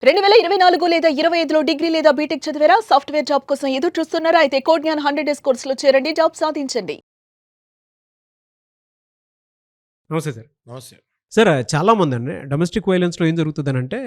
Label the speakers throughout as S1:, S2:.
S1: 2024 లేదా 25లో డిగ్రీ లేదా బీటెక్ చదివారా? సాఫ్ట్‌వేర్ జాబ్ కోసం ఎదురు చూస్తున్నారా? అయితే కోడ్ జ్ఞాన్ 100 డేస్ కోర్సులో చేరండి. జాబ్ సాధించండి.
S2: నమస్తే సార్.
S3: నమస్తే.
S2: సార్ చాలామందండి డొమెస్టిక్ వయలెన్స్‌లో ఏం జరుగుతదనంటే,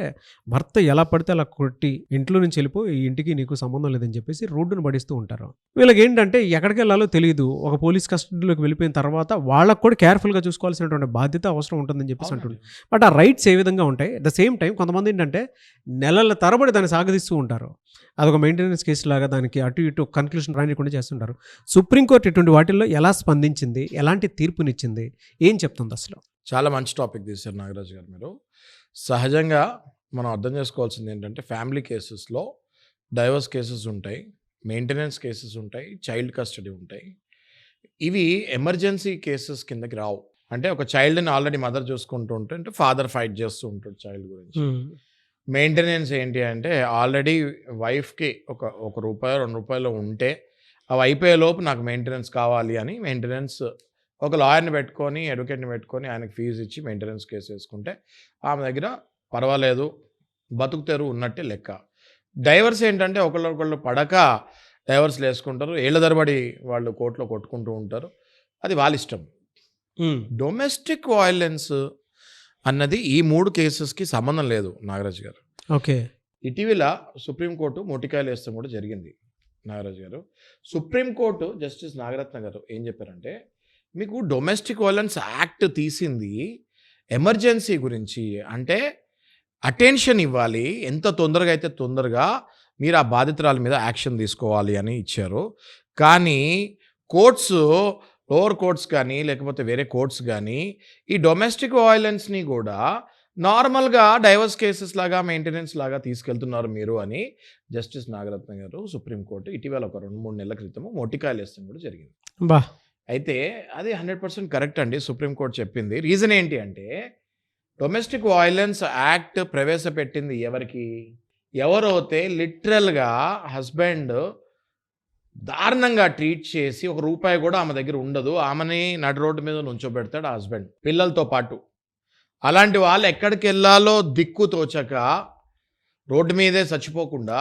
S2: భర్త ఎలా పడితే అలా కొట్టి, ఇంట్లో నుంచి వెళ్ళిపో, ఈ ఇంటికి నీకు సంబంధం లేదని చెప్పేసి రోడ్డున పడేస్తూ ఉంటారు. వీళ్ళకేంటంటే ఎక్కడికెళ్ళాలో తెలీదు. ఒక పోలీస్ కస్టడీలోకి వెళ్ళిపోయిన తర్వాత వాళ్ళకి కూడా కేర్‌ఫుల్‌గా చూసుకోవాల్సినటువంటి బాధ్యత అవసరం ఉంటుందని చెప్పేసి అంటుండు. బట్ ఆ రైట్స్ ఏ విధంగా ఉంటాయి? అట్ ద సేమ్ టైమ్ కొంతమంది ఏంటంటే నెలల తరబడి దాన్ని సాగదీస్తూ ఉంటారు. అదొక మెయింటెనెన్స్ కేస్ లాగా దానికి అటు ఇటు కన్క్లూషన్ రానికుండా చేస్తుంటారు. సుప్రీంకోర్టు ఇటువంటి వాటిల్లో ఎలా స్పందించింది? ఎలాంటి తీర్పునిచ్చింది? ఏం చెప్తుంది అసలు?
S3: చాలా మంచి టాపిక్ తీశారు నాగరాజు గారు మీరు. సహజంగా మనం అర్థం చేసుకోవాల్సింది ఏంటంటే ఫ్యామిలీ కేసెస్‌లో డైవర్స్ కేసెస్ ఉంటాయి, మెయింటెనెన్స్ కేసెస్ ఉంటాయి, చైల్డ్ కస్టడీ ఉంటాయి. ఇవి ఎమర్జెన్సీ కేసెస్ కిందకి రావు. అంటే ఒక చైల్డ్‌ని ఆల్రెడీ మదర్ చూసుకుంటూ ఉంటే ఫాదర్ ఫైట్ చేస్తూ ఉంటాడు చైల్డ్ గురించి. మెయింటెనెన్స్ ఏంటి అంటే ఆల్రెడీ వైఫ్‌కి ఒక రూపాయో, రూ. 2 ఉంటే అవి అయిపోయేలోపు నాకు మెయింటెనెన్స్ కావాలి అని మెయింటెనెన్స్ ఒక లాయర్‌ని పెట్టుకొని, అడ్వకేట్‌ని పెట్టుకొని ఆయనకి ఫీజు ఇచ్చి మెయింటెనెన్స్ కేసు వేసుకుంటే ఆమె దగ్గర పర్వాలేదు, బతుకుతెరువు ఉన్నట్టే లెక్క. డైవర్స్ ఏంటంటే ఒకళ్ళొకళ్ళు పడక డైవర్స్‌లు వేసుకుంటారు. ఏళ్ల తరబడి వాళ్ళు కోర్టులో కొట్టుకుంటూ ఉంటారు. అది వాళ్ళ ఇష్టం. డొమెస్టిక్ వయలెన్స్ అన్నది ఈ 3 కేసెస్‌కి సంబంధం లేదు నాగరాజు గారు.
S2: ఓకే.
S3: ఇటీవల సుప్రీంకోర్టు మొటికాయలు వేస్తాం కూడా జరిగింది నాగరాజు గారు. సుప్రీంకోర్టు జస్టిస్ నాగరత్న గారు ఏం చెప్పారంటే, మీకు డొమెస్టిక్ వయలెన్స్ యాక్ట్ తీసింది ఎమర్జెన్సీ గురించి. అంటే అటెన్షన్ ఇవ్వాలి, ఎంత తొందరగా అయితే తొందరగా మీరు ఆ బాధితురాల మీద యాక్షన్ తీసుకోవాలి అని ఇచ్చారు. కానీ కోర్ట్స్, లోవర్ కోర్ట్స్ కానీ లేకపోతే వేరే కోర్ట్స్ కానీ ఈ డొమెస్టిక్ వయలెన్స్ని కూడా నార్మల్గా డైవర్స్ కేసెస్ లాగా మెయింటెనెన్స్ లాగా తీసుకెళ్తున్నారు మీరు అని జస్టిస్ నాగరత్న గారు సుప్రీంకోర్టు ఇటీవల ఒక 2-3 నెలల క్రితం మొటికాయలు వేస్తాం కూడా జరిగింది.
S2: బా
S3: అయితే అది 100% కరెక్ట్ అండి సుప్రీంకోర్టు చెప్పింది. రీజన్ ఏంటి అంటే డొమెస్టిక్ వయలెన్స్ యాక్ట్ ప్రవేశపెట్టింది ఎవరికి? ఎవరైతే లిటరల్గా హస్బెండ్ దారుణంగా ట్రీట్ చేసి ఒక రూపాయి కూడా ఆమె దగ్గర ఉండదు, ఆమెని నడి రోడ్డు మీద నుంచోబెడతాడు ఆ హస్బెండ్ పిల్లలతో పాటు. అలాంటి వాళ్ళు ఎక్కడికి వెళ్ళాలో దిక్కు తోచక రోడ్డు మీదే చచ్చిపోకుండా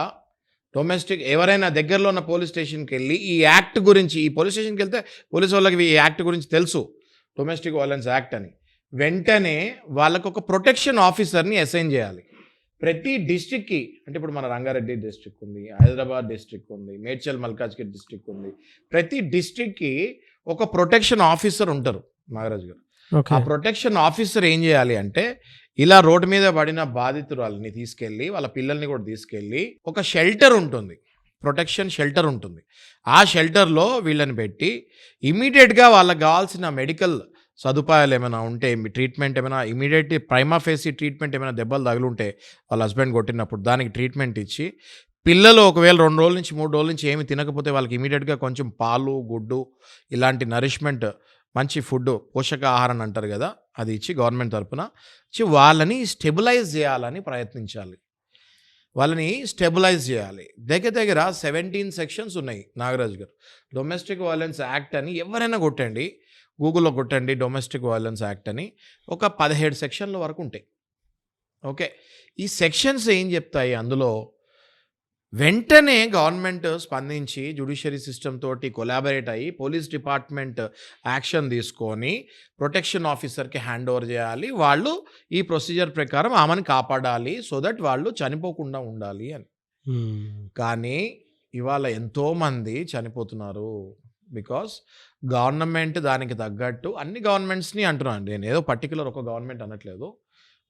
S3: డొమెస్టిక్ ఎవరైనా దగ్గరలో ఉన్న పోలీస్ స్టేషన్కి వెళ్ళి ఈ యాక్ట్ గురించి, ఈ పోలీస్ స్టేషన్కి వెళ్తే పోలీస్ వాళ్ళకి ఈ యాక్ట్ గురించి తెలుసు, డొమెస్టిక్ వయలెన్స్ యాక్ట్ అని, వెంటనే వాళ్ళకు ఒక ప్రొటెక్షన్ ఆఫీసర్ని అసైన్ చేయాలి. ప్రతి డిస్ట్రిక్ట్కి, అంటే ఇప్పుడు మన రంగారెడ్డి డిస్ట్రిక్ట్ ఉంది, హైదరాబాద్ డిస్ట్రిక్ట్ ఉంది, మేడ్చల్ మల్కాజ్గిరి డిస్ట్రిక్ట్ ఉంది. ప్రతి డిస్ట్రిక్ట్కి ఒక ప్రొటెక్షన్ ఆఫీసర్ ఉంటారు నాగరాజు గారు. ఆ ప్రొటెక్షన్ ఆఫీసర్ ఏం చేయాలి అంటే ఇలా రోడ్డు మీద పడిన బాధితురాలని తీసుకెళ్ళి వాళ్ళ పిల్లల్ని కూడా తీసుకెళ్ళి ఒక షెల్టర్ ఉంటుంది, ప్రొటెక్షన్ షెల్టర్ ఉంటుంది. ఆ షెల్టర్లో వీళ్ళని పెట్టి ఇమీడియట్గా వాళ్ళకి కావాల్సిన మెడికల్ సదుపాయాలు ఏమైనా ఉంటే, ట్రీట్మెంట్ ఏమైనా ఇమీడియట్ ప్రైమా ఫేసి ట్రీట్మెంట్ ఏమైనా దెబ్బలు తగులుంటే వాళ్ళ హస్బెండ్ కొట్టినప్పుడు దానికి ట్రీట్మెంట్ ఇచ్చి, పిల్లలు ఒకవేళ 2 రోజుల నుంచి 3 రోజుల నుంచి ఏమి తినకపోతే వాళ్ళకి ఇమీడియట్గా కొంచెం పాలు, గుడ్డు ఇలాంటి నరిష్మెంట్, మంచి ఫుడ్, పోషకాహారం అంటారు కదా, అది ఇచ్చి గవర్నమెంట్ తరఫున ఇచ్చి వాళ్ళని స్టెబిలైజ్ చేయాలని ప్రయత్నించాలి. వాళ్ళని స్టెబిలైజ్ చేయాలి. దగ్గర 17 సెక్షన్స్ ఉన్నాయి నాగరాజు గారు. డొమెస్టిక్ వయలెన్స్ యాక్ట్ అని ఎవరైనా కొట్టండి, గూగుల్లో కొట్టండి డొమెస్టిక్ వయలెన్స్ యాక్ట్ అని, ఒక 17 సెక్షన్ల వరకు ఉంటాయి. ఓకే. ఈ సెక్షన్స్ ఏం చెప్తాయి? అందులో వెంటనే గవర్నమెంట్ స్పందించి జ్యుడిషియరీ సిస్టమ్ తోటి కొలాబరేట్ అయ్యి పోలీస్ డిపార్ట్మెంట్ యాక్షన్ తీసుకొని ప్రొటెక్షన్ ఆఫీసర్కి హ్యాండ్ ఓవర్ చేయాలి. వాళ్ళు ఈ ప్రొసీజర్ ప్రకారం ఆమెను కాపాడాలి, సో దట్ వాళ్ళు చనిపోకుండా ఉండాలి అని. కానీ ఇవాళ ఎంతోమంది చనిపోతున్నారు. బికాస్ గవర్నమెంట్ దానికి తగ్గట్టు, అన్ని గవర్నమెంట్స్ని అంటున్నాను, నేను ఏదో పర్టికులర్ ఒక గవర్నమెంట్ అనట్లేదు,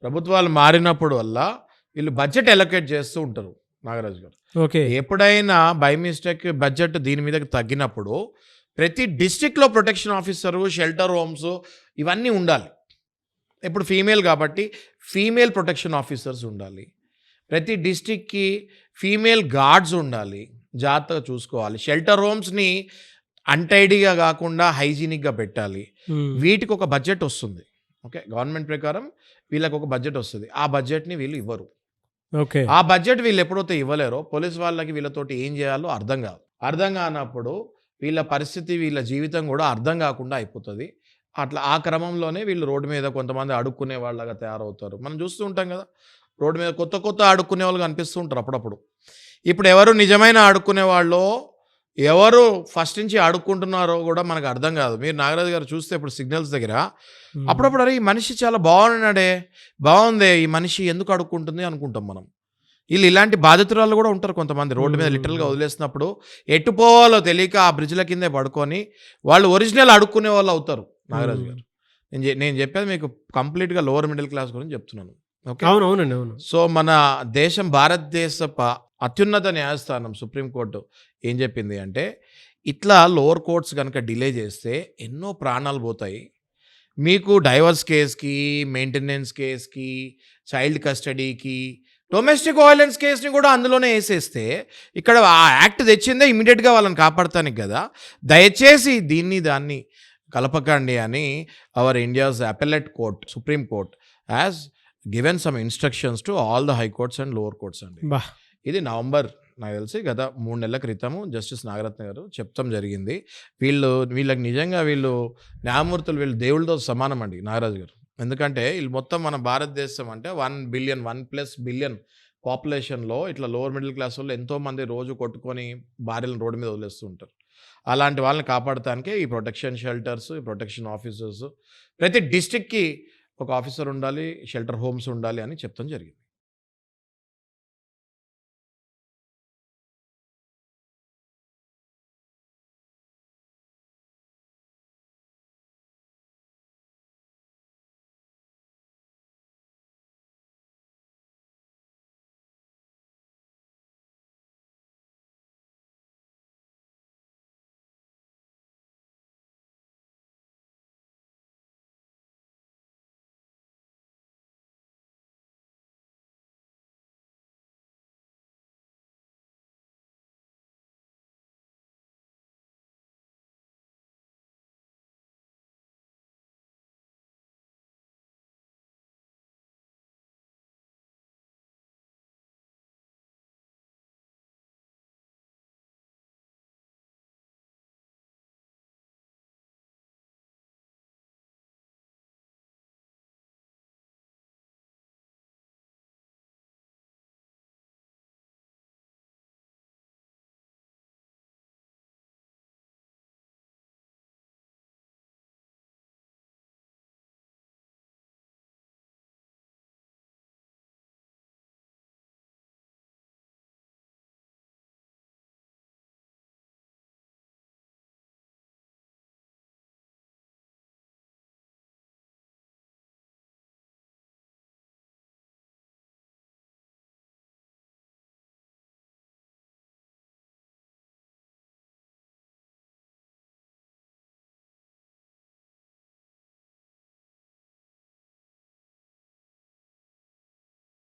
S3: ప్రభుత్వాలు మారినప్పుడు వల్ల వీళ్ళు బడ్జెట్ అలొకేట్ చేస్తూ ఉంటారు నాగరాజు గారు.
S2: ఓకే.
S3: ఎప్పుడైనా బై మిస్టేక్ బడ్జెట్ దీని మీదకి తగ్గినప్పుడు ప్రతి డిస్ట్రిక్ట్లో ప్రొటెక్షన్ ఆఫీసరు, షెల్టర్ హోమ్స్ ఇవన్నీ ఉండాలి. ఇప్పుడు ఫీమేల్ కాబట్టి ఫీమేల్ ప్రొటెక్షన్ ఆఫీసర్స్ ఉండాలి. ప్రతి డిస్ట్రిక్ట్కి ఫీమేల్ గార్డ్స్ ఉండాలి, జాగ్రత్తగా చూసుకోవాలి. షెల్టర్ హోమ్స్ని అన్టైడీగా కాకుండా హైజీనిక్గా పెట్టాలి. వీటికి ఒక బడ్జెట్ వస్తుంది. ఓకే, గవర్నమెంట్ ప్రకారం వీళ్ళకి ఒక బడ్జెట్ వస్తుంది. ఆ బడ్జెట్ని వీళ్ళు ఇవ్వరు.
S2: ఓకే.
S3: ఆ బడ్జెట్ వీళ్ళు ఎప్పుడైతే ఇవ్వలేరో పోలీస్ వాళ్ళకి వీళ్ళతోటి ఏం చేయాలో అర్థం కాదు. అర్థం కానప్పుడు వీళ్ళ పరిస్థితి, వీళ్ళ జీవితం కూడా అర్థం కాకుండా అయిపోతుంది. అట్లా ఆ క్రమంలోనే వీళ్ళు రోడ్డు మీద కొంతమంది అడుక్కునే వాళ్ళగా తయారవుతారు. మనం చూస్తూ ఉంటాం కదా, రోడ్డు మీద కొత్త కొత్త అడుక్కునే వాళ్ళు కనిపిస్తూ ఉంటారు అప్పుడప్పుడు. ఇప్పుడు ఎవరు నిజమైన అడుక్కునే వాళ్ళో, ఎవరు ఫస్ట్ నుంచి అడుక్కుంటున్నారో కూడా మనకు అర్థం కాదు. మీరు నాగరాజు గారు చూస్తే ఇప్పుడు సిగ్నల్స్ దగ్గర అప్పుడప్పుడు అరే ఈ మనిషి చాలా బాగున్నాడే, బాగుందే ఈ మనిషి ఎందుకు అడుక్కుంటుంది అనుకుంటాం మనం. వీళ్ళు ఇలాంటి బాధితురాలు కూడా ఉంటారు కొంతమంది రోడ్డు మీద లిటరల్గా వదిలేసినప్పుడు ఎటు పోవాలో తెలియక ఆ బ్రిడ్జ్ల కిందే పడుకొని వాళ్ళు ఒరిజినల్ అడుక్కునే వాళ్ళు అవుతారు. నాగరాజు గారు నేను చెప్పేది మీకు కంప్లీట్గా లోవర్ మిడిల్ క్లాస్ గురించి చెప్తున్నాను. ఓకే,
S2: అవునవునండి, అవును.
S3: సో మన దేశం భారతదేశ అత్యున్నత న్యాయస్థానం సుప్రీంకోర్టు ఏం చెప్పింది అంటే ఇట్లా లోవర్ కోర్ట్స్ కనుక డిలే చేస్తే ఎన్నో ప్రాణాలు పోతాయి. మీకు డైవర్స్ కేస్కి, మెయింటెనెన్స్ కేస్కి, చైల్డ్ కస్టడీకి, డొమెస్టిక్ వైలెన్స్ కేసుని కూడా అందులోనే వేసేస్తే ఇక్కడ ఆ యాక్ట్ తెచ్చిందే ఇమీడియట్గా వాళ్ళని కాపాడతానికి కదా. దయచేసి దాన్ని కలపకండి అని our India's appellate court supreme court has given some instructions to all the high courts and lower courts అండి.
S2: బా
S3: ఇది నవంబర్ నాకు తెలిసి గత 3 నెలల క్రితము జస్టిస్ నాగరత్న గారు చెప్తాం జరిగింది. వీళ్ళకి నిజంగా వీళ్ళు న్యాయమూర్తులు, వీళ్ళు దేవుళ్ళతో సమానం అండి నాగరాజు గారు. ఎందుకంటే వీళ్ళు మొత్తం మన భారతదేశం అంటే 1+ బిలియన్ పాపులేషన్లో ఇట్లా లోవర్ మిడిల్ క్లాస్ వాళ్ళు ఎంతోమంది రోజు కొట్టుకొని భార్యలను రోడ్డు మీద వదిలేస్తూ ఉంటారు. అలాంటి వాళ్ళని కాపాడటానికే ఈ ప్రొటెక్షన్ షెల్టర్స్, ఈ ప్రొటెక్షన్ ఆఫీసర్స్, ప్రతి డిస్ట్రిక్ట్కి ఒక ఆఫీసర్ ఉండాలి, షెల్టర్ హోమ్స్ ఉండాలి అని చెప్తాం జరిగింది.